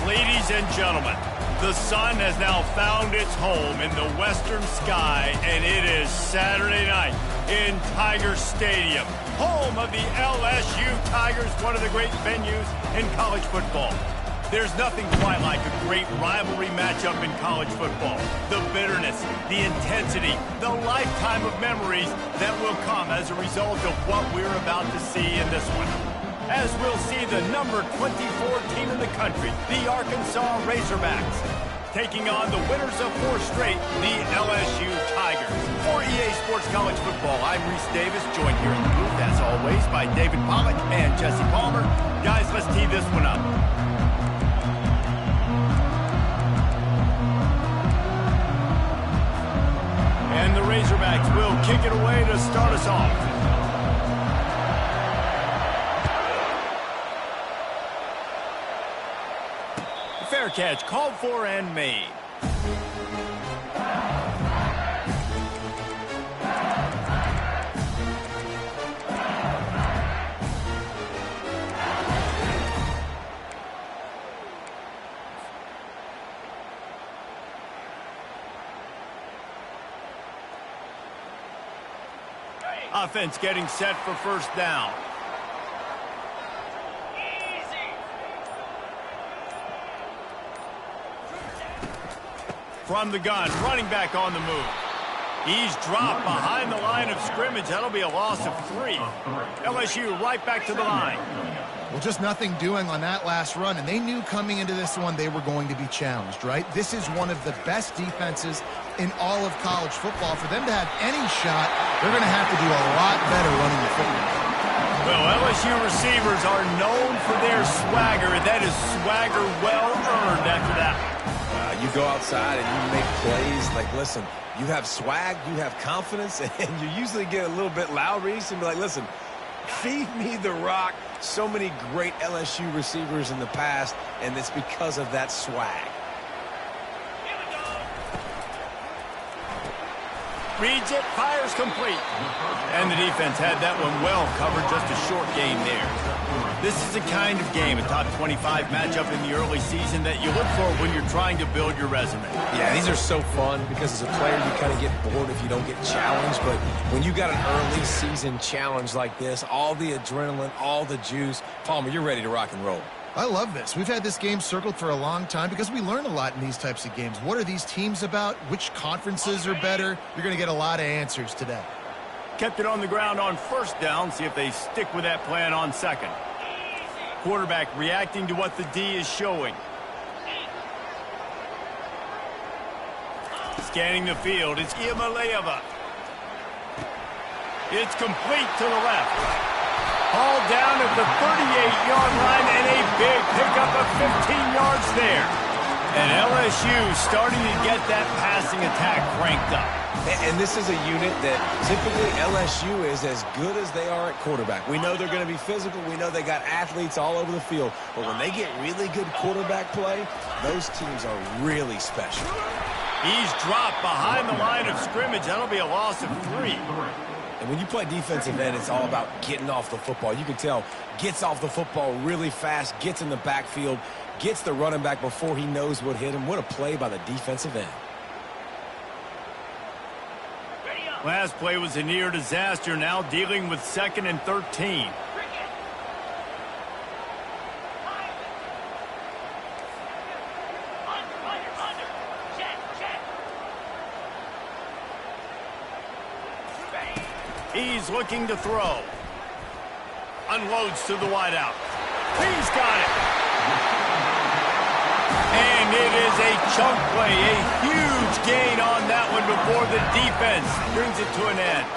Ladies and gentlemen, the sun has now found its home in the western sky, and it is Saturday night in Tiger Stadium, home of the LSU Tigers, one of the great venues in college football. There's nothing quite like a great rivalry matchup in college football. The bitterness, the intensity, the lifetime of memories that will come as a result of what we're about to see in this one. As we'll see the number 24 team in the country, the Arkansas Razorbacks, taking on the winners of 4 straight, the LSU Tigers. For EA Sports College Football, I'm Reese Davis, joined here in the booth, as always, by David Pollack and Jesse Palmer. Guys, let's tee this one up. And the Razorbacks will kick it away to start us off. Fair catch, called for and made. Offense getting set for first down. From the gun, running back on the move. He's dropped behind the line of scrimmage. That'll be a loss of 3. LSU right back to the line. Well, just nothing doing on that last run, and they knew coming into this one they were going to be challenged, right? This is one of the best defenses in all of college football. For them to have any shot, they're going to have to do a lot better running the football. Well, LSU receivers are known for their swagger, and that is swagger well earned after that. You go outside and you make plays. Like, listen, you have swag, you have confidence, and you usually get a little bit loud, Reese, and be like, listen, feed me the rock. So many great LSU receivers in the past, and it's because of that swag. Reads it, fires complete. And the defense had that one well covered, just a short gain there. This is the kind of game, a top 25 matchup in the early season, that you look for when you're trying to build your resume. Yeah, these are so fun because as a player you kind of get bored if you don't get challenged. But when you got an early season challenge like this, all the adrenaline, all the juice, Palmer, you're ready to rock and roll. I love this. We've had this game circled for a long time because we learn a lot in these types of games. What are these teams about? Which conferences are better? You're going to get a lot of answers today. Kept it on the ground on first down. See if they stick with that plan on second. Quarterback reacting to what the D is showing. Scanning the field. It's Iamaleava. It's complete to the left. Ball down at the 38-yard line, and a big pickup of 15 yards there. And LSU starting to get that passing attack cranked up. And this is a unit that typically LSU is as good as they are at quarterback. We know they're going to be physical. We know they got athletes all over the field. But when they get really good quarterback play, those teams are really special. He's dropped behind the line of scrimmage. That'll be a loss of 3. And when you play defensive end, it's all about getting off the football. You can tell, gets off the football really fast, gets in the backfield, gets the running back before he knows what hit him. What a play by the defensive end. Last play was a near disaster, now dealing with 2nd and 13. He's looking to throw. Unloads to the wideout. He's got it. And it is a chunk play, a huge gain on that one before the defense brings it to an end.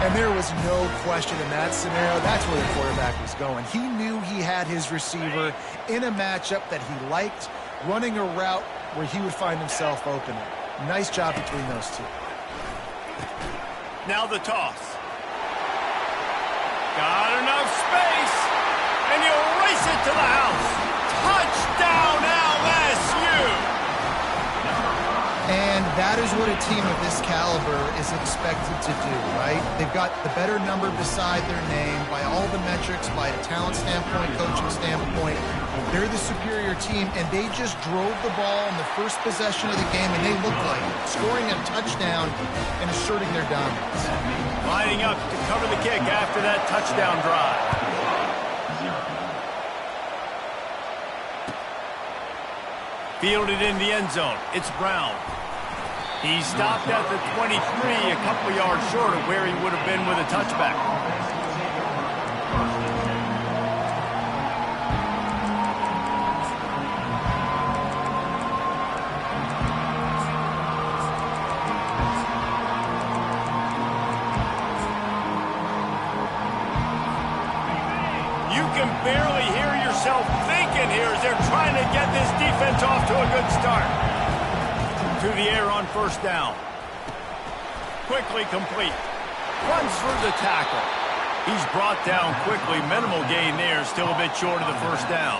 And there was no question in that scenario. That's where the quarterback was going. He knew he had his receiver in a matchup that he liked, running a route where he would find himself open. Nice job between those two. Now the toss. Got enough space, and he'll race it to the house. Touchdown, LSU! And that that is what a team of this caliber is expected to do, right? They've got the better number beside their name by all the metrics, by a talent standpoint, coaching standpoint. They're the superior team, and they just drove the ball in the first possession of the game, and they looked like it, scoring a touchdown and asserting their dominance. Lining up to cover the kick after that touchdown drive. Fielded in the end zone. It's Brown. He stopped at the 23, a couple yards short of where he would have been with a touchback. You can barely hear yourself thinking here as they're trying to get this defense off to a good start. To the air on first down. Quickly complete. Runs through the tackle. He's brought down quickly. Minimal gain there. Still a bit short of the first down.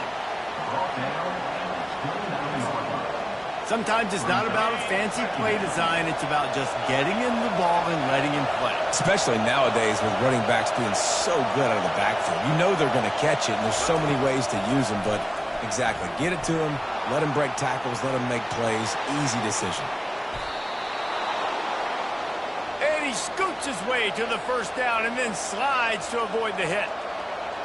Sometimes it's not about a fancy play design. It's about just getting him the ball and letting him play. Especially nowadays with running backs being so good out of the backfield. You know they're going to catch it, and there's so many ways to use them, but exactly. Get it to him, let him break tackles, let him make plays. Easy decision. And he scoots his way to the first down and then slides to avoid the hit.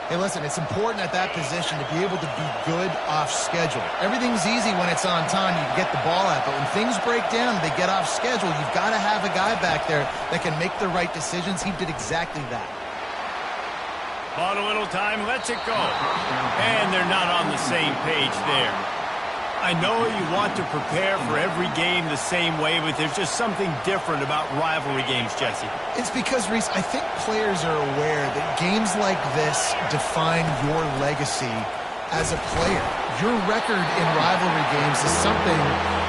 Hey, listen, it's important at that position to be able to be good off schedule. Everything's easy when it's on time. You can get the ball out, but when things break down and they get off schedule, you've got to have a guy back there that can make the right decisions. He did exactly that. Bought a little time, lets it go. And they're not on the same page there. I know you want to prepare for every game the same way, but there's just something different about rivalry games, Jesse. It's because, Reese, I think players are aware that games like this define your legacy as a player. Your record in rivalry games is something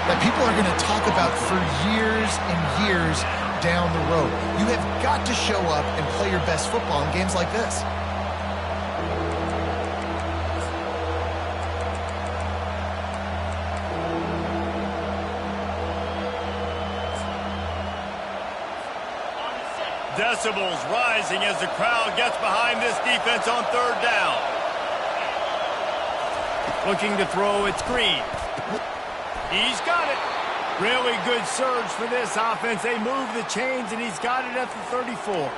that people are going to talk about for years and years down the road. You have got to show up and play your best football in games like this. Decibels rising as the crowd gets behind this defense on third down. Looking to throw, it's Green. He's got it. Really good surge for this offense. They move the chains, and he's got it at the 34. Well,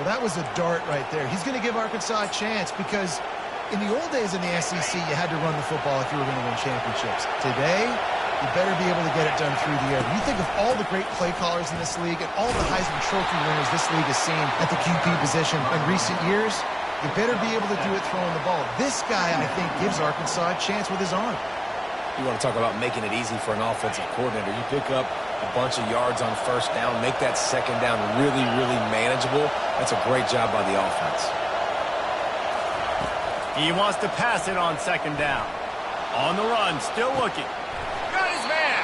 that was a dart right there. He's going to give Arkansas a chance because in the old days in the SEC, you had to run the football if you were going to win championships. Today, you better be able to get it done through the air. When you think of all the great play callers in this league and all the Heisman Trophy winners this league has seen at the QB position in recent years, you better be able to do it throwing the ball. This guy, I think, gives Arkansas a chance with his arm. You want to talk about making it easy for an offensive coordinator. You pick up a bunch of yards on first down, make that second down really, really manageable. That's a great job by the offense. He wants to pass it on second down. On the run, still looking. Got his man.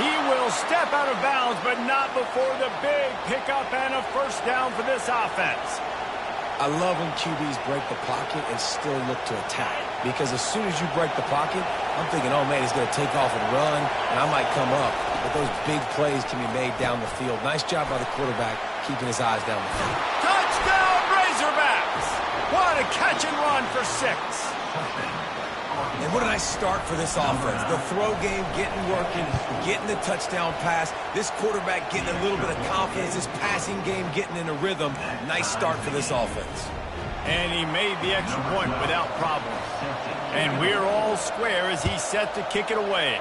He will step out of bounds, but not before the big pickup and a first down for this offense. I love when QBs break the pocket and still look to attack. Because as soon as you break the pocket, I'm thinking, oh, man, he's going to take off and run, and I might come up. But those big plays can be made down the field. Nice job by the quarterback keeping his eyes down the field. Touchdown, Razorbacks! What a catch and run for 6. And what a nice start for this offense. The throw game getting working, getting the touchdown pass. This quarterback getting a little bit of confidence. This passing game getting in a rhythm. Nice start for this offense. And he made the extra point without problem. And we're all square as he's set to kick it away.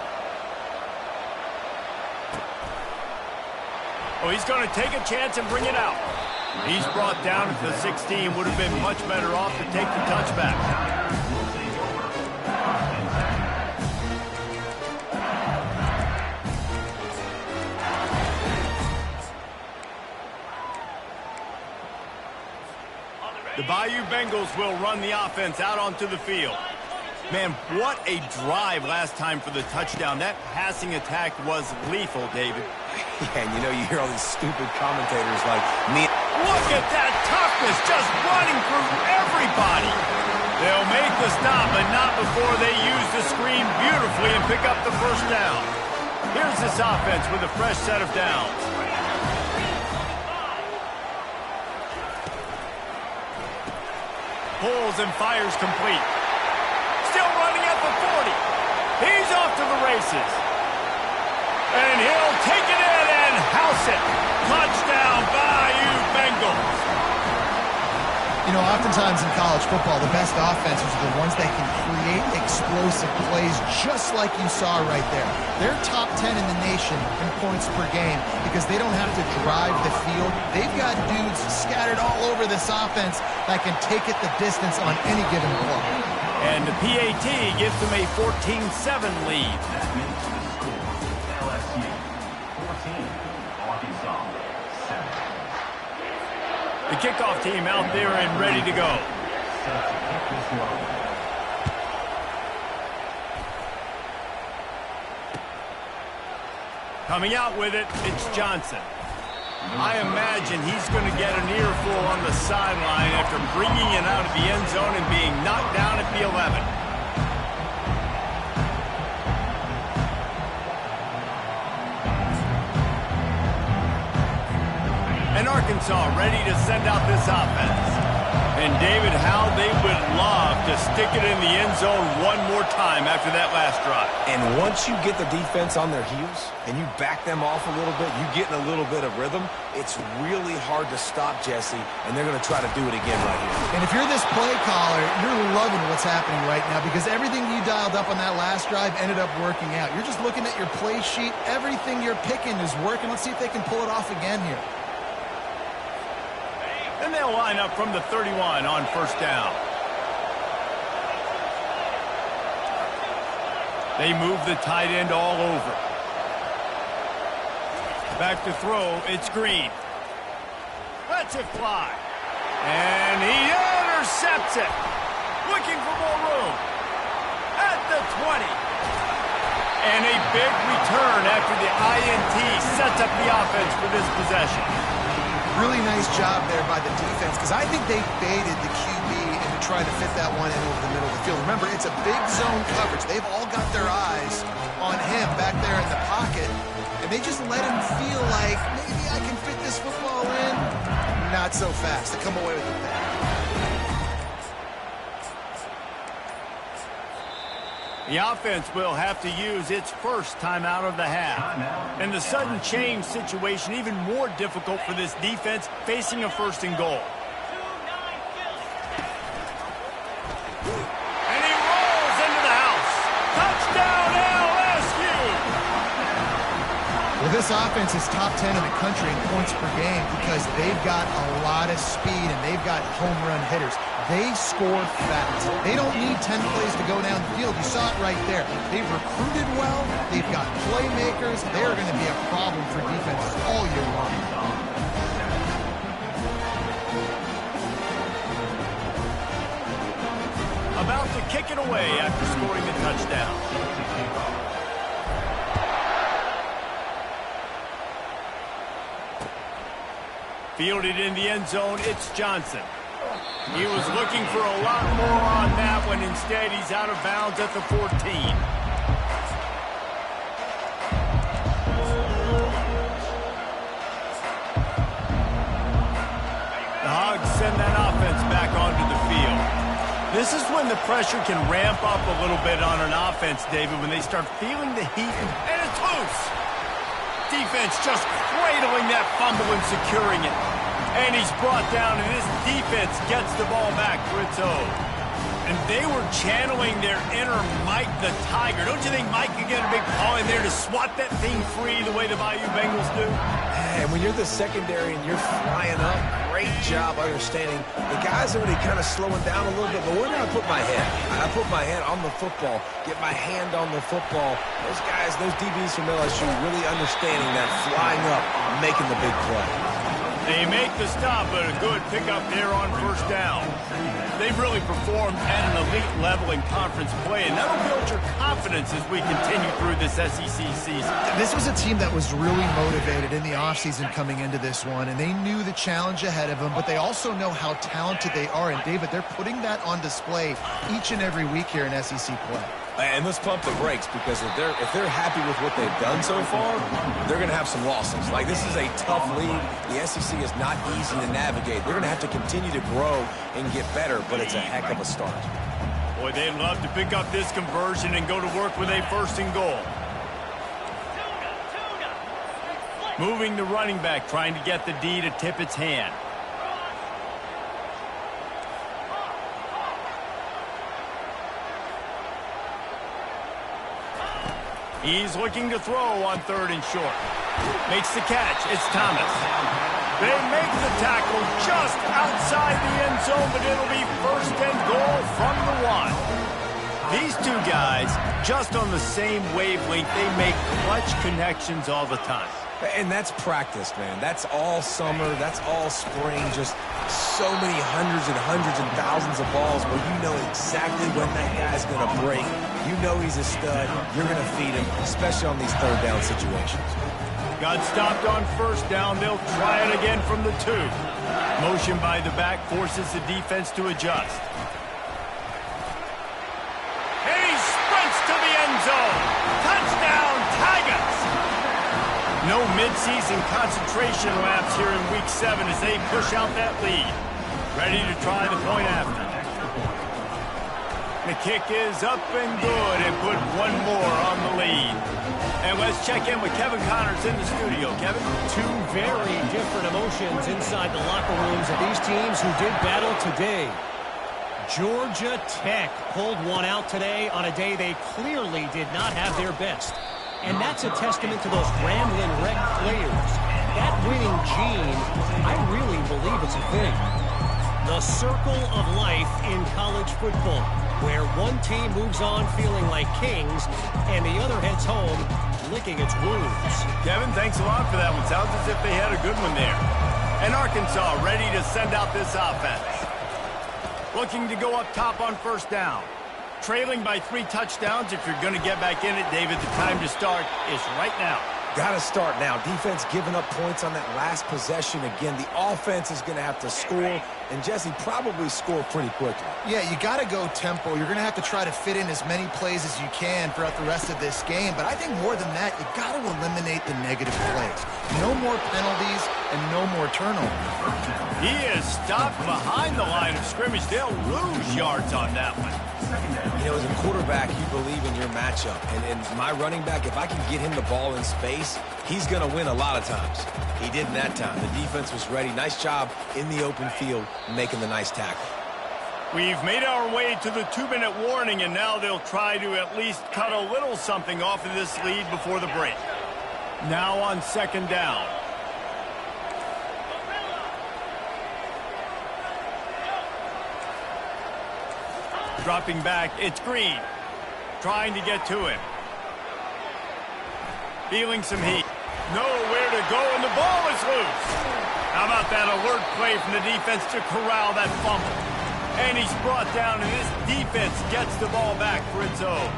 Oh, he's going to take a chance and bring it out. He's brought down to the 16. Would have been much better off to take the touchback. The Bayou Bengals will run the offense out onto the field. Man, what a drive last time for the touchdown. That passing attack was lethal, David. Yeah, and you know, you hear all these stupid commentators like me. Look at that toughness, just running through everybody. They'll make the stop, but not before they use the screen beautifully and pick up the first down. Here's this offense with a fresh set of downs. Pulls and fires complete. Still running at the 40. He's off to the races. And he'll take it in and house it. Touchdown, Bayou Bengals. You know, oftentimes in college football, the best offenses are the ones that can create explosive plays just like you saw right there. They're top 10 in the nation in points per game because they don't have to drive the field. They've got dudes scattered all over this offense that can take it the distance on any given play. And the PAT gives them a 14-7 lead. LSU 14, Arkansas 7. The kickoff team out there and ready to go. Coming out with it, it's Johnson. I imagine he's going to get an earful on the sideline after bringing it out of the end zone and being knocked down at the 11. And Arkansas ready to send out this offense. And David, how they would love to stick it in the end zone one more time after that last drive. And once you get the defense on their heels and you back them off a little bit, you get in a little bit of rhythm, it's really hard to stop, Jesse, and they're going to try to do it again right here. And if you're this play caller, you're loving what's happening right now because everything you dialed up on that last drive ended up working out. You're just looking at your play sheet. Everything you're picking is working. Let's see if they can pull it off again here. And they'll line up from the 31 on first down. They move the tight end all over. Back to throw, it's Green. Lets it fly. And he intercepts it. Looking for more room. At the 20. And a big return after the INT sets up the offense for this possession. Really nice job there by the defense because I think they baited the QB into trying to fit that one in over the middle of the field. Remember, it's a big zone coverage. They've all got their eyes on him back there in the pocket, and they just let him feel like maybe I can fit this football in. Not so fast. They come away with the pick. The offense will have to use its first timeout of the half. And the sudden change situation even more difficult for this defense facing a first and goal. And he rolls into the house. Touchdown LSU! Well, this offense is top 10 in the country in points per game because they've got a lot of speed and they've got home run hitters. They score fast. They don't need 10 plays to go down the field. You saw it right there. They've recruited well. They've got playmakers. They're going to be a problem for defenses all year long. About to kick it away after scoring the touchdown. Fielded in the end zone, it's Johnson. He was looking for a lot more on that one. Instead, he's out of bounds at the 14. The Hogs send that offense back onto the field. This is when the pressure can ramp up a little bit on an offense, David, when they start feeling the heat. And it's loose. Defense just cradling that fumble and securing it. And he's brought down, and this defense gets the ball back for its own. And they were channeling their inner Mike the Tiger. Don't you think Mike could get a big paw in there to swat that thing free the way the Bayou Bengals do? And when you're the secondary and you're flying up, great job understanding. The guys are already kind of slowing down a little bit, but where do I put my head? I put my head on the football, get my hand on the football. Those guys, those DBs from LSU really understanding that flying up, making the big play. They make the stop, but a good pickup there on first down. They've really performed at an elite level in conference play, and that'll build your confidence as we continue through this SEC season. This was a team that was really motivated in the offseason coming into this one, and they knew the challenge ahead of them, but they also know how talented they are. And, David, they're putting that on display each and every week here in SEC play. And let's pump the brakes, because if they're happy with what they've done so far, they're going to have some losses. Like, this is a tough league. The SEC is not easy to navigate. They're going to have to continue to grow and get better, but it's a heck of a start. Boy, they'd love to pick up this conversion and go to work with a 1st and goal. Moving the running back, trying to get the D to tip its hand. He's looking to throw on 3rd and short. Makes the catch. It's Thomas. They make the tackle just outside the end zone, but it'll be 1st and goal from the 1. These two guys, just on the same wavelength, they make clutch connections all the time. And that's practice, man. That's all summer. That's all spring. Just so many hundreds and thousands of balls where you know exactly when that guy's going to break. You know he's a stud. You're going to feed him, especially on these 3rd down situations. Got stopped on 1st down. They'll try it again from the 2. Motion by the back forces the defense to adjust. And he sprints to the end zone. Touchdown, Tigers! No midseason concentration laps here in Week 7 as they push out that lead. Ready to try the point after. The kick is up and good, and put one more on the lead. And let's check in with Kevin Connors in the studio. Kevin? Two very different emotions inside the locker rooms of these teams who did battle today. Georgia Tech pulled one out today on a day they clearly did not have their best. And that's a testament to those rambling wreck players. That winning gene, I really believe it's a thing. The circle of life in college football, where one team moves on feeling like kings and the other heads home licking its wounds. Kevin, thanks a lot for that one. Sounds as if they had a good one there. And Arkansas ready to send out this offense. Looking to go up top on 1st down. Trailing by 3 touchdowns. If you're going to get back in it, David, the time to start is right now. Got to start now. Defense giving up points on that last possession. Again, the offense is going to have to score, and Jesse probably score pretty quickly. Yeah, you got to go tempo. You're going to have to try to fit in as many plays as you can throughout the rest of this game. But I think more than that, you got to eliminate the negative plays. No more penalties and no more turnovers. He is stopped behind the line of scrimmage. They'll lose yards on that one. You know, as a quarterback, you believe in your matchup. And my running back, if I can get him the ball in space, he's going to win a lot of times. He did in that time. The defense was ready. Nice job in the open field making the nice tackle. We've made our way to the 2-minute warning, and now they'll try to at least cut a little something off of this lead before the break. Now on 2nd down. Dropping back, it's Green. Trying to get to him. Feeling some heat. Nowhere to go, and the ball is loose. How about that alert play from the defense to corral that fumble? And he's brought down, and this defense gets the ball back for its own.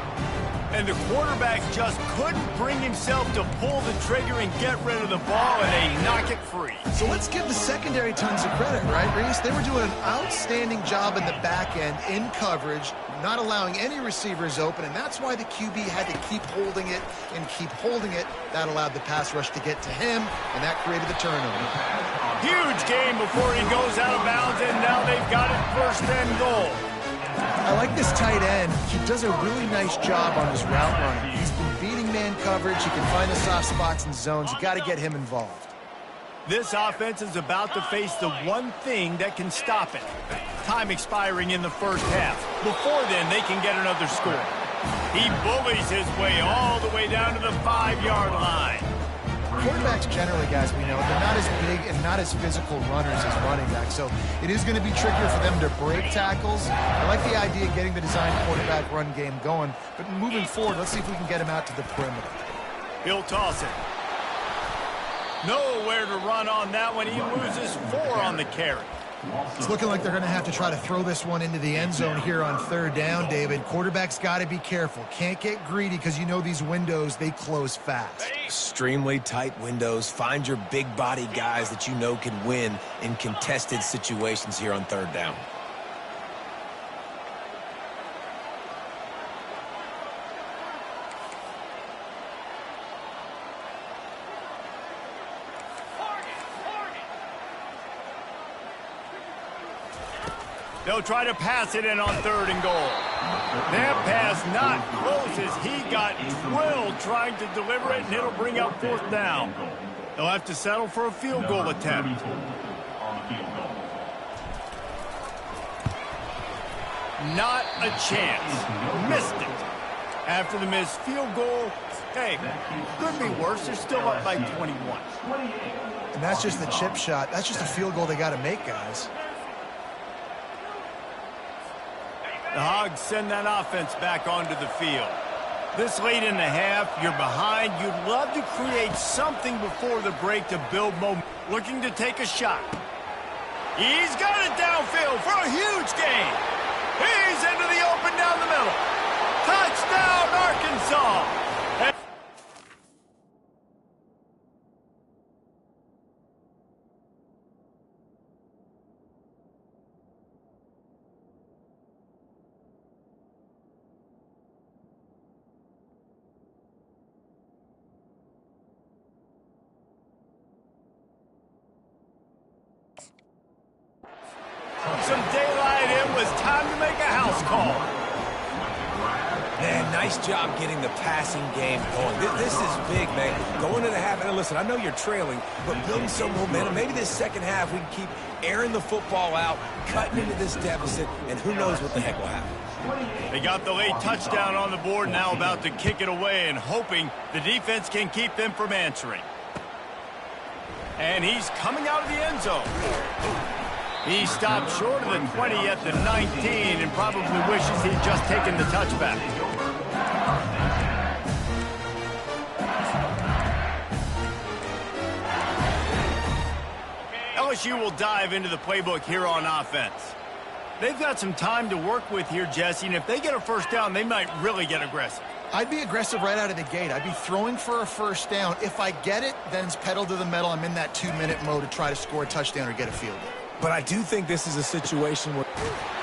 And the quarterback just couldn't bring himself to pull the trigger and get rid of the ball, and they knock it free. So let's give the secondary tons of credit, right, Reese? They were doing an outstanding job in the back end, in coverage, not allowing any receivers open, and that's why the QB had to keep holding it and keep holding it. That allowed the pass rush to get to him, and that created the turnover. Huge game before he goes out of bounds, and now they've got it 1st and goal. I like this tight end. He does a really nice job on his route running. He's been beating man coverage. He can find the soft spots and zones. You got to get him involved. This offense is about to face the one thing that can stop it. Time expiring in the 1st half. Before then, they can get another score. He bullies his way all the way down to the 5-yard line. Quarterbacks generally, guys, we know, they're not as big and not as physical runners as running backs, so it is going to be trickier for them to break tackles. I like the idea of getting the design quarterback run game going, but moving forward, let's see if we can get him out to the perimeter. He'll toss it. Nowhere to run on that one. He loses 4 on the carry. It's looking like they're going to have to try to throw this one into the end zone here on 3rd down, David. Quarterback's got to be careful. Can't get greedy because you know these windows, they close fast. Extremely tight windows. Find your big body guys that you know can win in contested situations here on 3rd down. They'll try to pass it in on 3rd and goal. That pass not close as he got drilled trying to deliver it, and it'll bring up 4th down. They'll have to settle for a field goal attempt. Not a chance. Missed it. After the missed field goal, hey, could be worse. They're still up by 21. And that's just the chip shot. That's just a field goal they got to make, guys. The Hogs send that offense back onto the field. This late in the half, you're behind. You'd love to create something before the break to build momentum. Looking to take a shot. He's got it downfield for a huge gain. He's into the open down the middle. Touchdown, Arkansas. Some daylight in, was time to make a house call. Man, nice job getting the passing game going. This is big, man. Going into the half, and listen, I know you're trailing, but building some momentum. Maybe this second half we can keep airing the football out, cutting into this deficit, and who knows what the heck will happen. They got the late touchdown on the board, now about to kick it away and hoping the defense can keep them from answering. And he's coming out of the end zone. He stopped short of the 20 at the 19 and probably wishes he'd just taken the touchback. LSU will dive into the playbook here on offense. They've got some time to work with here, Jesse, and if they get a first down, they might really get aggressive. I'd be aggressive right out of the gate. I'd be throwing for a first down. If I get it, then it's pedal to the metal. I'm in that 2-minute mode to try to score a touchdown or get a field goal. But I do think this is a situation where...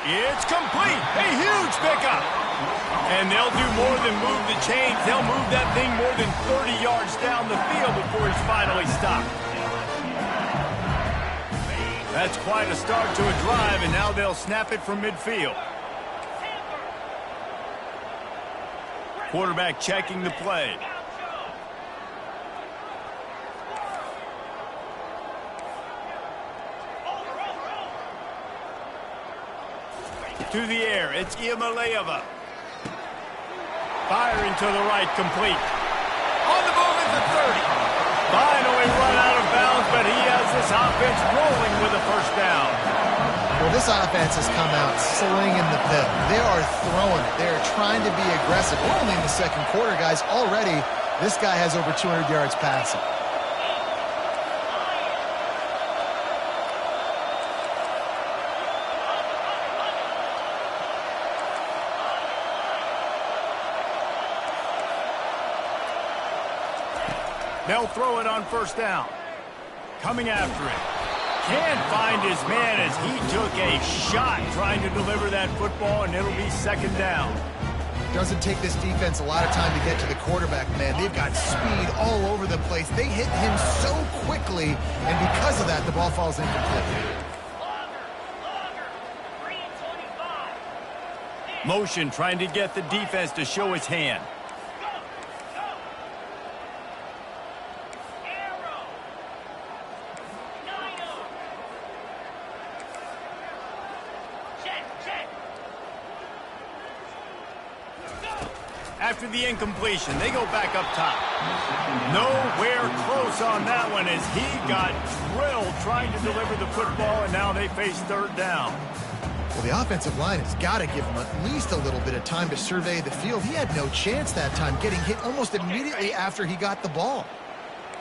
It's complete. A huge pickup. And they'll do more than move the chains. They'll move that thing more than 30 yards down the field before he's finally stopped. That's quite a start to a drive, and now they'll snap it from midfield. Quarterback checking the play. To the air, it's Iamaleava. Firing to the right, complete. On the move at the 30. Finally run out of bounds, but he has this offense rolling with a first down. Well, this offense has come out slinging the pill. They are throwing it. They are trying to be aggressive. We're only in the second quarter, guys. Already, this guy has over 200 yards passing. They'll throw it on first down. Coming after it. Can't find his man as he took a shot trying to deliver that football, and it'll be second down. Doesn't take this defense a lot of time to get to the quarterback, man. They've got speed all over the place. They hit him so quickly, and because of that, the ball falls incomplete. Motion trying to get the defense to show his hand. After the incompletion, they go back up top. Nowhere close on that one as he got drilled trying to deliver the football, and now they face third down. Well, the offensive line has got to give him at least a little bit of time to survey the field. He had no chance that time, getting hit almost immediately after he got the ball.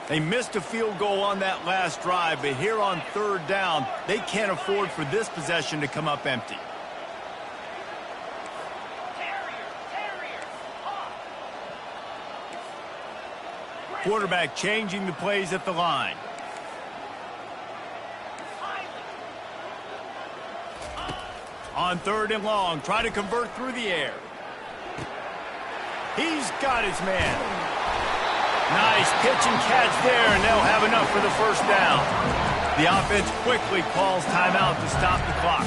They missed a field goal on that last drive, but here on third down, they can't afford for this possession to come up empty. Quarterback changing the plays at the line. On third and long, trying to convert through the air. He's got his man. Nice pitch and catch there, and they'll have enough for the first down. The offense quickly calls timeout to stop the clock.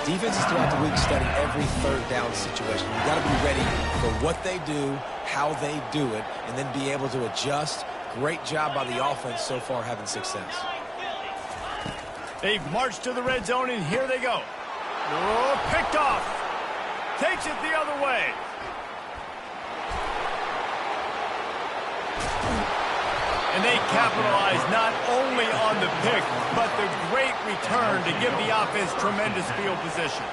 Defenses throughout the week study every third down situation. You got to be ready for what they do, how they do it, and then be able to adjust. Great job by the offense so far having success. They've marched to the red zone, and here they go. Oh, picked off. Takes it the other way. And they capitalize not only on the pick, but the great return to give the offense tremendous field position.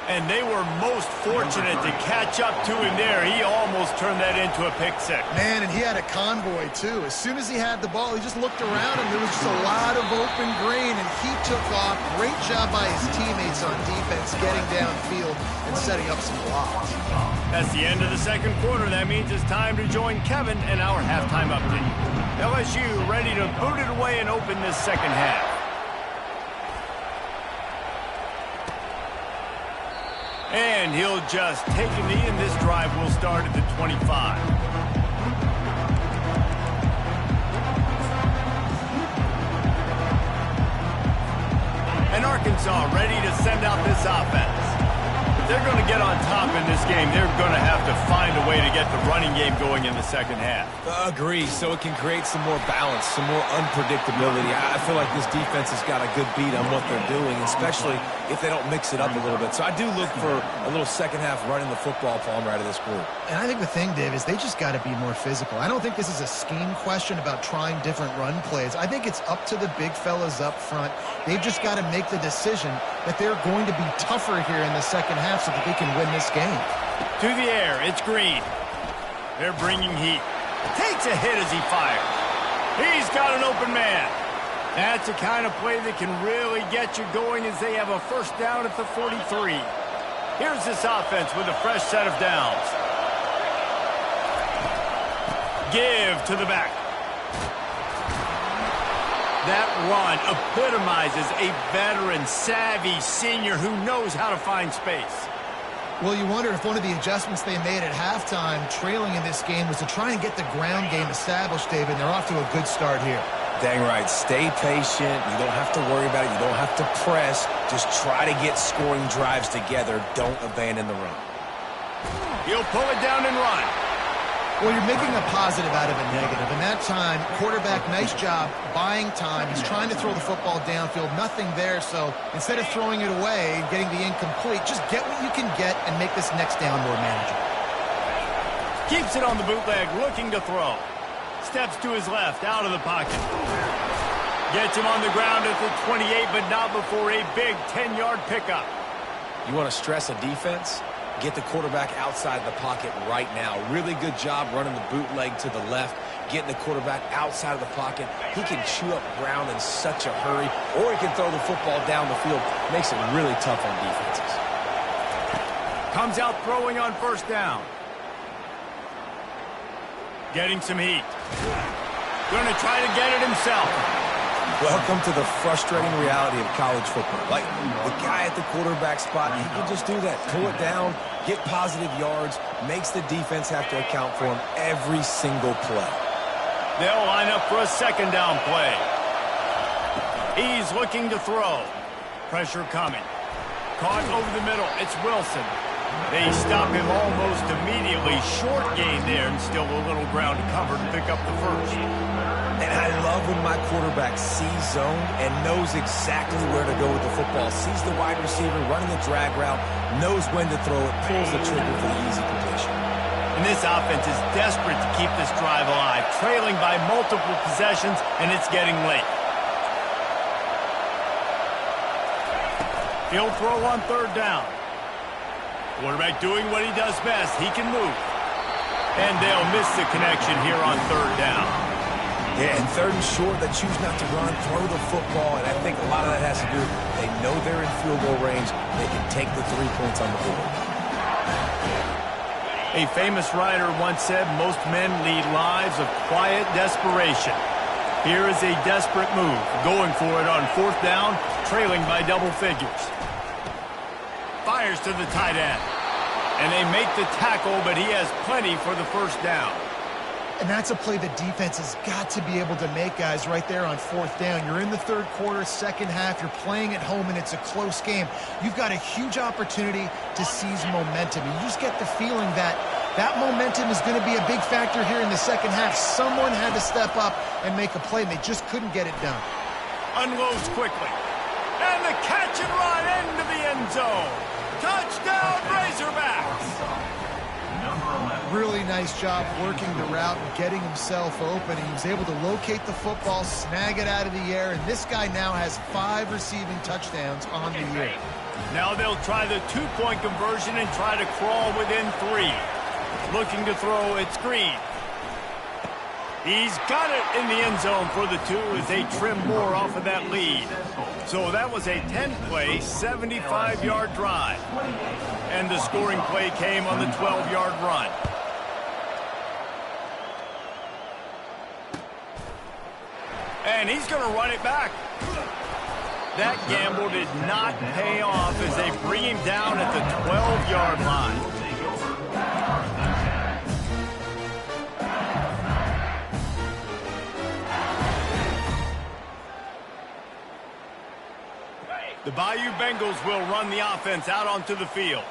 And they were most fortunate to catch up to him there. He almost turned that into a pick six. Man, and he had a convoy, too. As soon as he had the ball, he just looked around, and there was just a lot of open green, and he took off. Great job by his teammates on defense, getting downfield and setting up some blocks. That's the end of the second quarter. That means it's time to join Kevin and our halftime update. LSU ready to boot it away and open this second half. And he'll just take a knee, and this drive will start at the 25. And Arkansas ready to send out this offense. If they're going to get on top in this game, they're going to have to find a way to get the running game going in the second half. Agree, so it can create some more balance, some more unpredictability. I feel like this defense has got a good beat on what they're doing, especially if they don't mix it up a little bit. So I do look for a little second half running the football palm out of this group. And I think the thing, Dave, is they just got to be more physical. I don't think this is a scheme question about trying different run plays. I think it's up to the big fellas up front. They've just got to make the decision that they're going to be tougher here in the second half so that they can win this game. To the air, it's Green. They're bringing heat. Takes a hit as he fires. He's got an open man. That's the kind of play that can really get you going as they have a first down at the 43. Here's this offense with a fresh set of downs. Give to the back. That run epitomizes a veteran, savvy senior who knows how to find space. Well, you wonder if one of the adjustments they made at halftime, trailing in this game, was to try and get the ground game established, David. They're off to a good start here. Dang right. Stay patient. You don't have to worry about it. You don't have to press. Just try to get scoring drives together. Don't abandon the run. He'll pull it down and run. Well, you're making a positive out of a negative. And that time, quarterback, nice job buying time. He's trying to throw the football downfield. Nothing there. So instead of throwing it away and getting the incomplete, just get what you can get and make this next down more manageable. Keeps it on the bootleg, looking to throw. Steps to his left, out of the pocket. Gets him on the ground at the 28, but not before a big 10-yard pickup. You want to stress a defense? Get the quarterback outside the pocket right now. Really good job running the bootleg to the left, getting the quarterback outside of the pocket. He can chew up ground in such a hurry, or he can throw the football down the field. Makes it really tough on defenses. Comes out throwing on first down. Getting some heat. Going to try to get it himself. Welcome to the frustrating reality of college football. Like, the guy at the quarterback spot, he can just do that. Pull it down, get positive yards, makes the defense have to account for him every single play. They'll line up for a second down play. He's looking to throw. Pressure coming. Caught over the middle. It's Wilson. They stop him almost immediately. Short gain there, and still a little ground to cover to pick up the first. And I love when my quarterback sees zone and knows exactly where to go with the football. Sees the wide receiver running the drag route, knows when to throw it, pulls the trigger for the easy completion. And this offense is desperate to keep this drive alive, trailing by multiple possessions, and it's getting late. He'll throw on third down. Quarterback doing what he does best. He can move. And they'll miss the connection here on third down. Yeah, and third and short, they choose not to run, throw the football, and I think a lot of that has to do, they know they're in field goal range, they can take the 3 points on the board. A famous writer once said, most men lead lives of quiet desperation. Here is a desperate move, going for it on fourth down, trailing by double figures. Fires to the tight end. And they make the tackle, but he has plenty for the first down. And that's a play the defense has got to be able to make, guys, right there on fourth down. You're in the third quarter, second half. You're playing at home, and it's a close game. You've got a huge opportunity to seize momentum. You just get the feeling that that momentum is going to be a big factor here in the second half. Someone had to step up and make a play, and they just couldn't get it done. Unloads quickly. And the catch and run into the end zone. Touchdown, Razorbacks! Really nice job working the route and getting himself open. He was able to locate the football, snag it out of the air, and this guy now has 5 receiving touchdowns on the year. Now they'll try the 2-point conversion and try to crawl within 3. Looking to throw, it's Green. He's got it in the end zone for the 2 as they trim more off of that lead. So that was a 10-play, 75-yard drive. And the scoring play came on the 12-yard run. And he's going to run it back. That gamble did not pay off as they bring him down at the 12-yard line. The Bayou Bengals will run the offense out onto the field.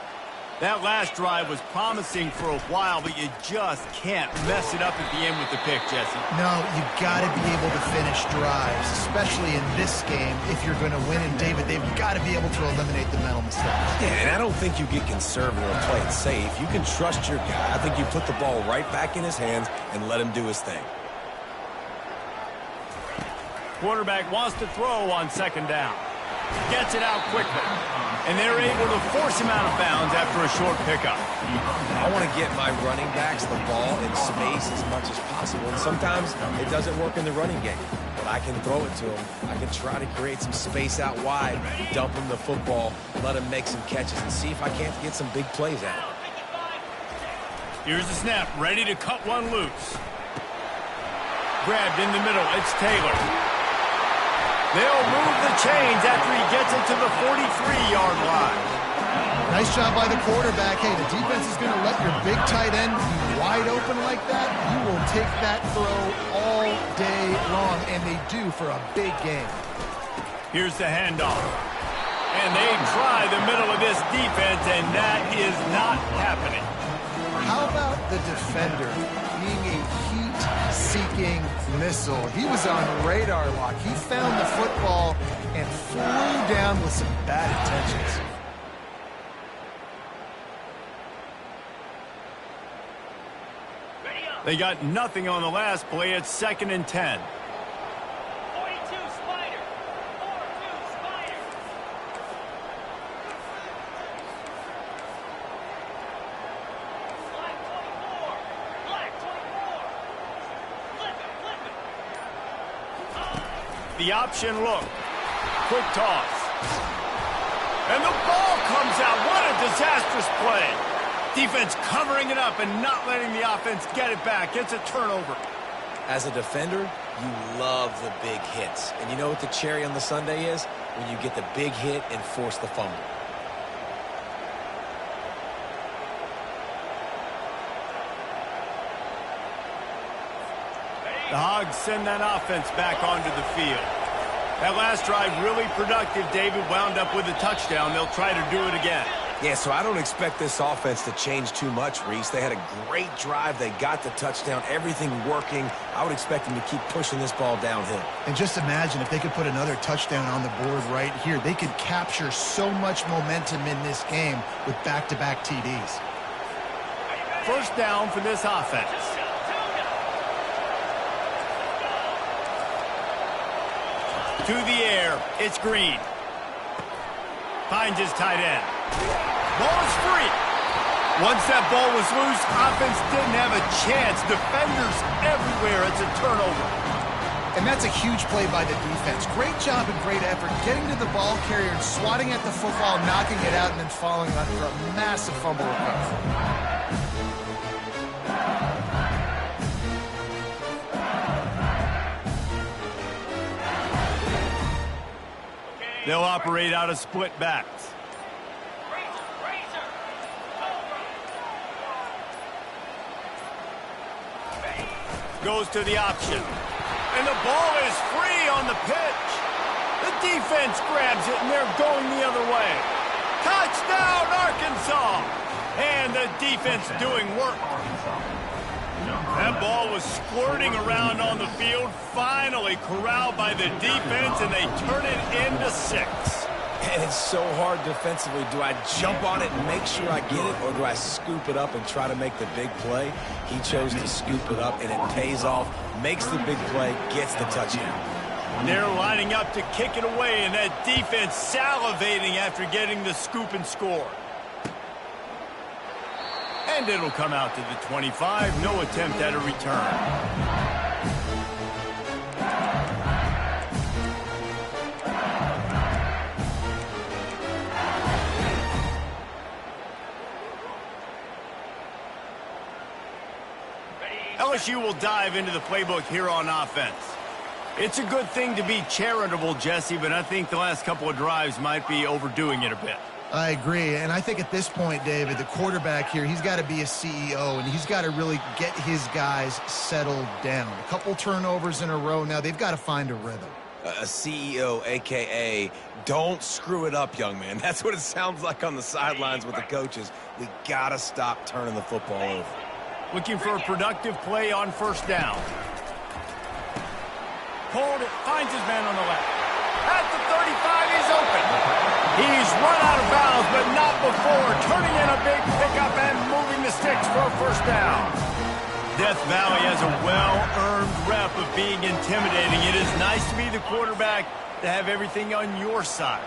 That last drive was promising for a while, but you just can't mess it up at the end with the pick, Jesse. No, you've got to be able to finish drives, especially in this game if you're going to win. And David, they've got to be able to eliminate the mental mistakes. Yeah, and I don't think you get conservative or play it safe. You can trust your guy. I think you put the ball right back in his hands and let him do his thing. Quarterback wants to throw on second down. Gets it out quickly. And they're able to force him out of bounds after a short pickup. I want to get my running backs the ball in space as much as possible. And sometimes it doesn't work in the running game. But I can throw it to him. I can try to create some space out wide, dump him the football, let him make some catches, and see if I can't get some big plays out of him. Here's the snap, ready to cut one loose. Grabbed in the middle, it's Taylor. They'll move the chains after he gets it to the 43-yard line. Nice job by the quarterback. Hey, the defense is going to let your big tight end be wide open like that. You will take that throw all day long, and they do for a big game. Here's the handoff. And they try the middle of this defense, and that is not happening. How about the defender being a heat-seeking missile? He was on radar lock. He found the football and flew down with some bad intentions. They got nothing on the last play. It's 2nd and 10. 42 Spider. 4-2 Spider. Black 24. Black 24. Flip it. The option look. Quick toss. And the ball comes out. What a disastrous play. Defense covering it up and not letting the offense get it back. It's a turnover. As a defender, you love the big hits. And you know what the cherry on the sundae is? When you get the big hit and force the fumble. The Hogs send that offense back onto the field. That last drive really productive. David wound up with a touchdown. They'll try to do it again. Yeah, so I don't expect this offense to change too much, Reese. They had a great drive. They got the touchdown. Everything working. I would expect them to keep pushing this ball downhill. And just imagine if they could put another touchdown on the board right here. They could capture so much momentum in this game with back-to-back TDs. First down for this offense. To the air, it's Green. Finds his tight end. Ball is free. Once that ball was loose, offense didn't have a chance. Defenders everywhere. It's a turnover. And that's a huge play by the defense. Great job and great effort getting to the ball carrier and swatting at the football, knocking it out, and then following on for a massive fumble recovery. They'll operate out of split backs. Goes to the option. And the ball is free on the pitch. The defense grabs it, and they're going the other way. Touchdown, Arkansas! And the defense doing work. That ball was squirting around on the field, finally corralled by the defense, and they turn it into 6. And it's so hard defensively. Do I jump on it and make sure I get it, or do I scoop it up and try to make the big play? He chose to scoop it up, and it pays off, makes the big play, gets the touchdown. They're lining up to kick it away, and that defense salivating after getting the scoop and score. And it'll come out to the 25. No attempt at a return. LSU will dive into the playbook here on offense. It's a good thing to be charitable, Jesse, but I think the last couple of drives might be overdoing it a bit. I agree, and I think at this point, David, the quarterback here, he's got to be a CEO, and he's got to really get his guys settled down. A couple turnovers in a row now. They've got to find a rhythm. A CEO, a.k.a. don't screw it up, young man. That's what it sounds like on the sidelines with the coaches. We got to stop turning the football over. Looking for a productive play on first down. Hold it, finds his man on the left. At the 35, he's open. He's run out of bounds, but not before. Turning in a big pickup and moving the sticks for a first down. Death Valley has a well-earned rep of being intimidating. It is nice to be the quarterback, to have everything on your side.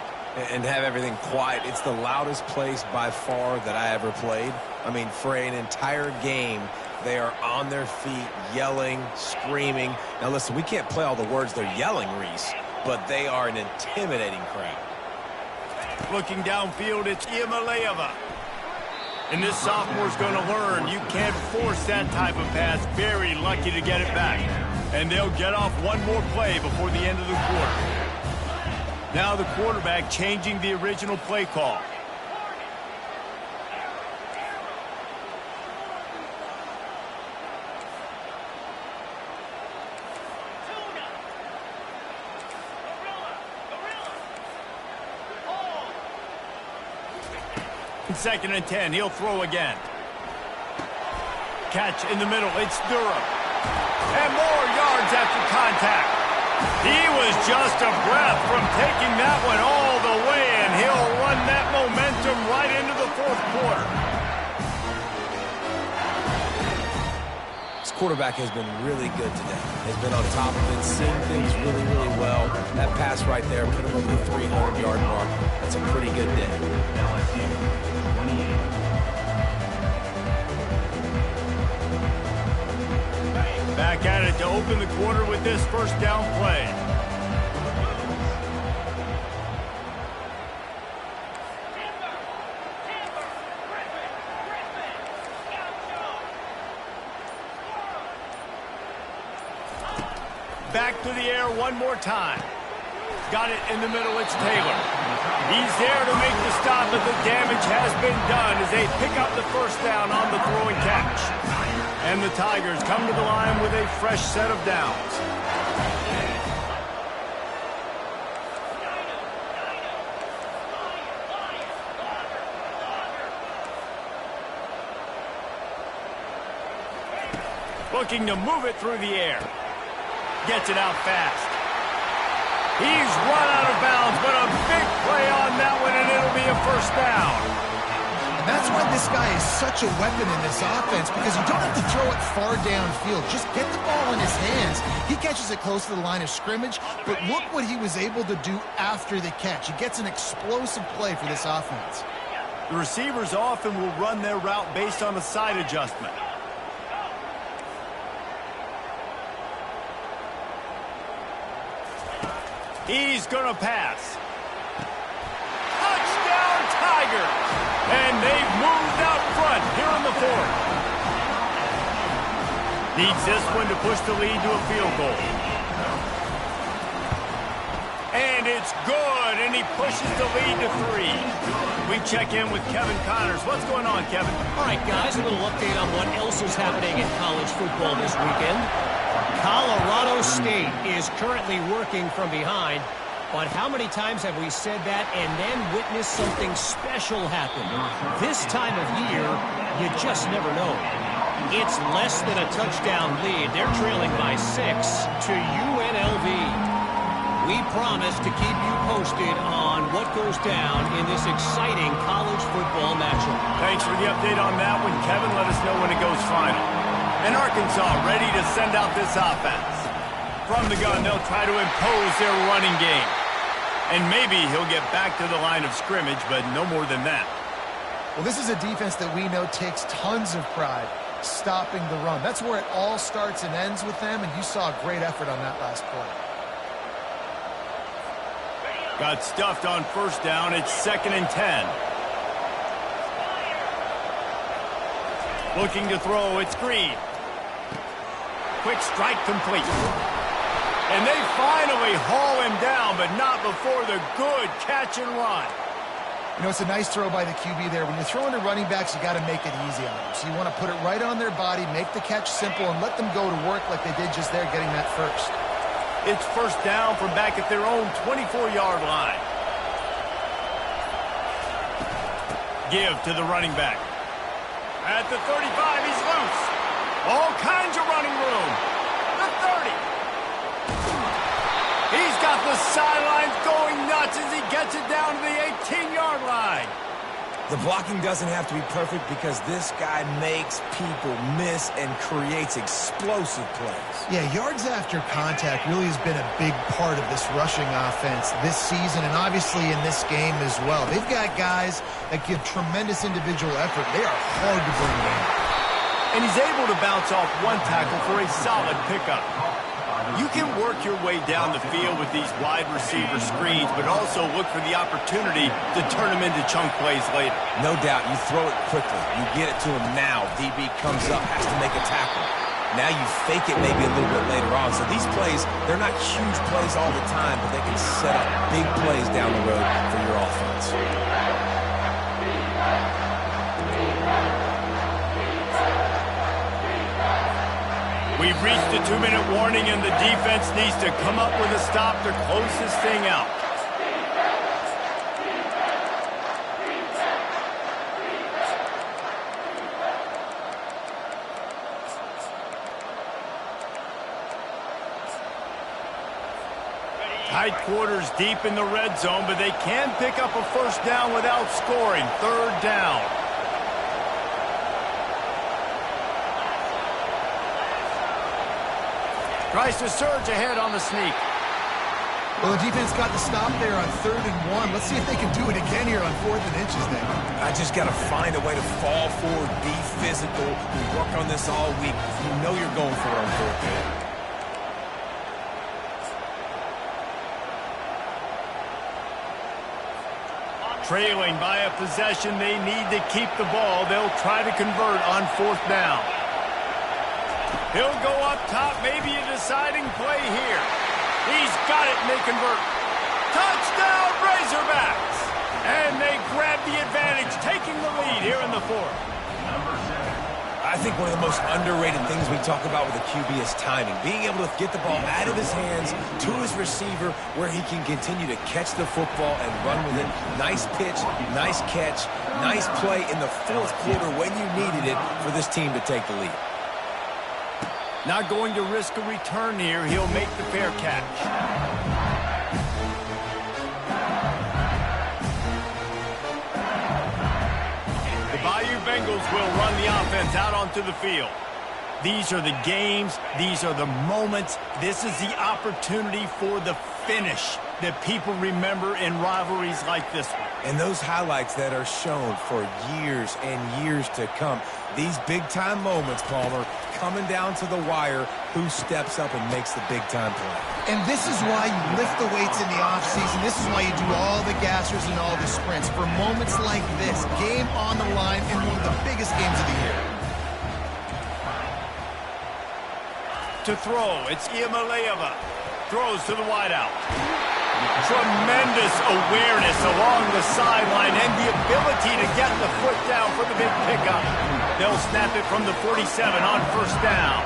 And have everything quiet. It's the loudest place by far that I ever played. I mean, for an entire game, they are on their feet, yelling, screaming. Now, listen, we can't play all the words they're yelling, Reese, but they are an intimidating crowd. Looking downfield, it's Iamaleava. And this sophomore's going to learn you can't force that type of pass. Very lucky to get it back. And they'll get off one more play before the end of the quarter. Now the quarterback changing the original play call. Second and 10, he'll throw again. Catch in the middle, it's Durham. And more yards after contact. He was just a breath from taking that one all the way, and he'll run that momentum right into the fourth quarter. This quarterback has been really good today. Has been on top of it, seeing things really, really well. That pass right there put him over the 300-yard mark. That's a pretty good day. Back at it to open the quarter with this first down play. Back to the air one more time. Got it in the middle, it's Taylor. He's there to make the stop, but the damage has been done as they pick up the first down on the throw and catch. And the Tigers come to the line with a fresh set of downs. Looking to move it through the air. Gets it out fast. He's run out of bounds, but a big play on that one, and it'll be a first down. That's why this guy is such a weapon in this offense, because you don't have to throw it far downfield. Just get the ball in his hands. He catches it close to the line of scrimmage, but look what he was able to do after the catch. He gets an explosive play for this offense. The receivers often will run their route based on a side adjustment. He's going to pass. Touchdown, Tigers! And they've moved out front here in the fourth. Needs this one to push the lead to a field goal. And it's Good, and he pushes the lead to 3. We check in with Kevin Connors. What's going on, Kevin? All right, guys, a little update on what else is happening in college football this weekend. Colorado State is currently working from behind, but how many times have we said that and then witnessed something special happen? This time of year, you just never know. It's less than a touchdown lead. They're trailing by 6 to UNLV. We promise to keep you posted on what goes down in this exciting college football matchup. Thanks for the update on that one, Kevin. Let us know when it goes final. And Arkansas ready to send out this offense. From the gun, they'll try to impose their running game. And maybe he'll get back to the line of scrimmage, but no more than that. Well, this is a defense that we know takes tons of pride stopping the run. That's where it all starts and ends with them, and you saw a great effort on that last play. Got stuffed on first down. It's 2nd and 10. Looking to throw. It's Green. Quick strike complete. And they finally haul him down, but not before the good catch and run. You know, it's a nice throw by the QB there. When you're throwing to running backs, you got to make it easy on them. So you want to put it right on their body, make the catch simple, and let them go to work like they did just there getting that first. It's first down from back at their own 24-yard line. Give to the running back. At the 35, he's loose. All kinds of running room. The 30. He's got the sidelines going nuts as he gets it down to the 18-yard line. The blocking doesn't have to be perfect because this guy makes people miss and creates explosive plays. Yeah, yards after contact really has been a big part of this rushing offense this season and obviously in this game as well. They've got guys that give tremendous individual effort. They are hard to bring down. And he's able to bounce off one tackle for a solid pickup. You can work your way down the field with these wide receiver screens, but also look for the opportunity to turn them into chunk plays later. No doubt, you throw it quickly. You get it to him now. DB comes up, has to make a tackle. Now you fake it maybe a little bit later on. So these plays, they're not huge plays all the time, but they can set up big plays down the road for your offense. We've reached the 2-minute warning, and the defense needs to come up with a stop to close this thing out. Tight quarters deep in the red zone, but they can pick up a first down without scoring. 3rd down. Tries to surge ahead on the sneak. Well, the defense got the stop there on 3rd and 1. Let's see if they can do it again here on 4th and inches then. I just got to find a way to fall forward, be physical. We work on this all week. You know you're going for it on 4th down. Trailing by a possession, they need to keep the ball. They'll try to convert on 4th down. He'll go up top, maybe a deciding play here. He's got it, and they convert. Touchdown, Razorbacks! And they grab the advantage, taking the lead here in the 4th. I think one of the most underrated things we talk about with a QB is timing. Being able to get the ball out of his hands to his receiver where he can continue to catch the football and run with it. Nice pitch, nice catch, nice play in the 4th quarter when you needed it for this team to take the lead. Not going to risk a return here. He'll make the fair catch. The Bayou Bengals will run the offense out onto the field. These are the games. These are the moments. This is the opportunity for the finish that people remember in rivalries like this one. And those highlights that are shown for years and years to come. These big-time moments, Palmer, coming down to the wire, who steps up and makes the big-time play. And this is why you lift the weights in the offseason. This is why you do all the gassers and all the sprints. For moments like this, game on the line in one of the biggest games of the year. To throw, it's Iamaleava. Throws to the wideout. Tremendous awareness along the sideline and the ability to get the foot down for the big pickup. They'll snap it from the 47 on first down.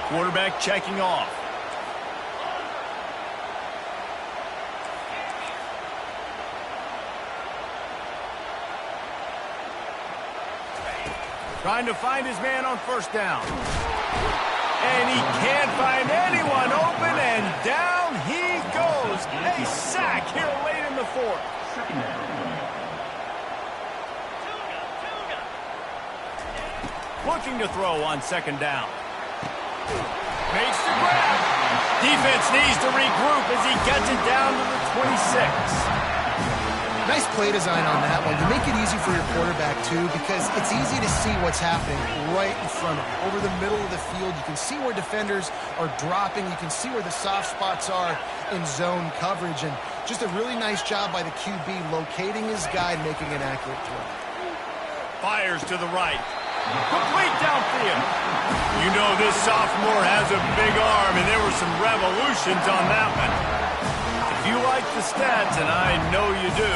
Quarterback checking off. Trying to find his man on first down. And he can't find anyone open, and down he goes. A sack here late in the fourth. Looking to throw on second down. Makes the grab. Defense needs to regroup as he gets it down to the 26. Nice play design on that one. You make it easy for your quarterback, too, because it's easy to see what's happening right in front of you. Over the middle of the field, you can see where defenders are dropping. You can see where the soft spots are in zone coverage. And just a really nice job by the QB locating his guy and making an accurate throw. Fires to the right. Complete downfield. You know this sophomore has a big arm, and there were some revolutions on that one. If you like the stats, and I know you do,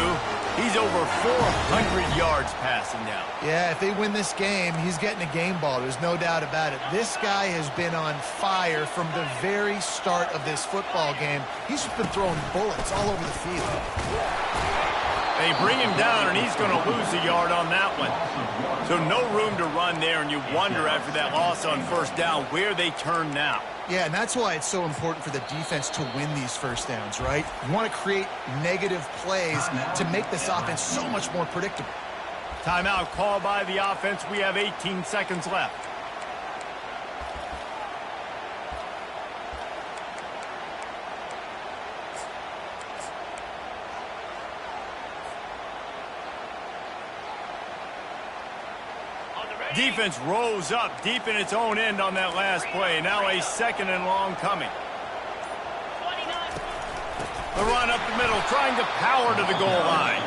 he's over 400 yards passing now. Yeah, if they win this game, he's getting a game ball. There's no doubt about it. This guy has been on fire from the very start of this football game. He's just been throwing bullets all over the field. They bring him down, and he's going to lose a yard on that one. So no room to run there, and you wonder after that loss on first down where they turn now. Yeah, and that's why it's so important for the defense to win these first downs, right? You want to create negative plays to make this offense so much more predictable. Timeout called by the offense. We have 18 seconds left. Defense rose up deep in its own end on that last play. Now a second and long coming. The run up the middle, trying to power to the goal line.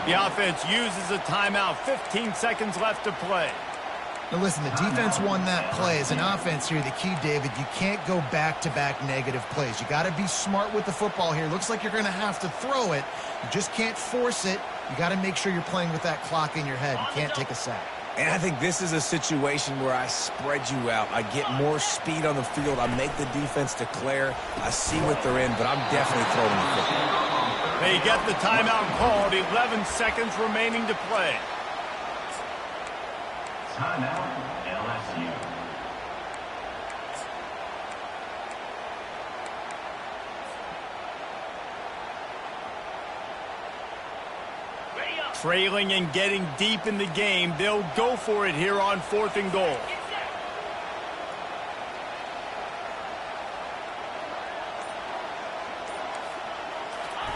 The offense uses a timeout. 15 seconds left to play. Now listen, the defense won that play. As an offense here, the key, David, you can't go back-to-back negative plays. You got to be smart with the football here. Looks like you're going to have to throw it. You just can't force it. You got to make sure you're playing with that clock in your head. You can't take a sack. And I think this is a situation where I spread you out. I get more speed on the field. I make the defense declare. I see what they're in, but I'm definitely throwing the football. They get the timeout called. 11 seconds remaining to play. Timeout, LSU. Trailing and getting deep in the game, they'll go for it here on 4th and goal.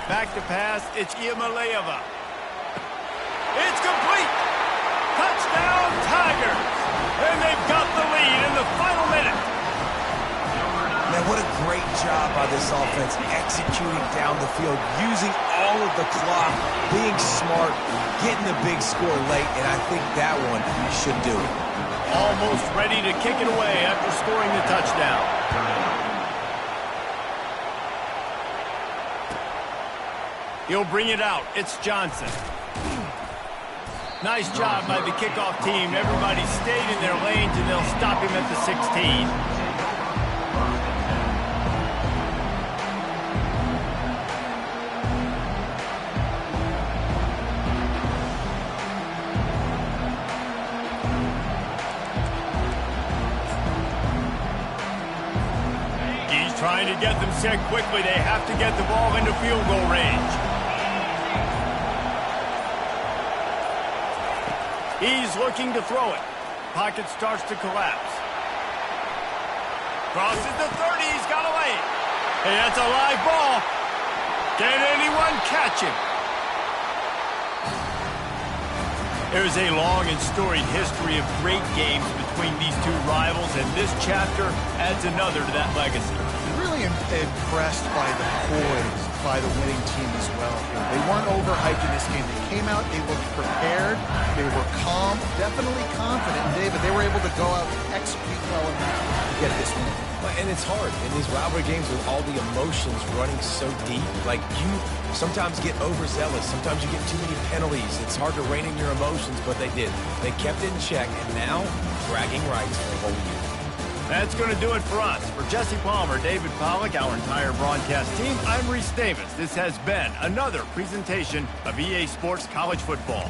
Back to pass, it's Iamaleava. It's complete! Touchdown, Tigers! And they've got the lead in the final minute. Man, what a great job by this offense executing down the field, using all of the clock, being smart, getting the big score late, and I think that one should do it. Almost ready to kick it away after scoring the touchdown. He'll bring it out. It's Johnson. Nice job by the kickoff team. Everybody stayed in their lanes, and they'll stop him at the 16. Trying to get them set quickly. They have to get the ball into field goal range. He's looking to throw it. Pocket starts to collapse. Crosses the 30. He's got away. Hey, that's a live ball. Can anyone catch him? There's a long and storied history of great games between these two rivals, and this chapter adds another to that legacy. Really impressed by the poise by the winning team as well. They weren't overhyped in this game. They came out, they looked prepared, they were calm, definitely confident, and David, they were able to go out and execute well and get this win. And it's hard in these rivalry games with all the emotions running so deep. Like, you sometimes get overzealous. Sometimes you get too many penalties. It's hard to rein in your emotions, but they did. They kept it in check, and now bragging rights for the whole year. That's going to do it for us. For Jesse Palmer, David Pollack, our entire broadcast team, I'm Reese Davis. This has been another presentation of EA Sports College Football.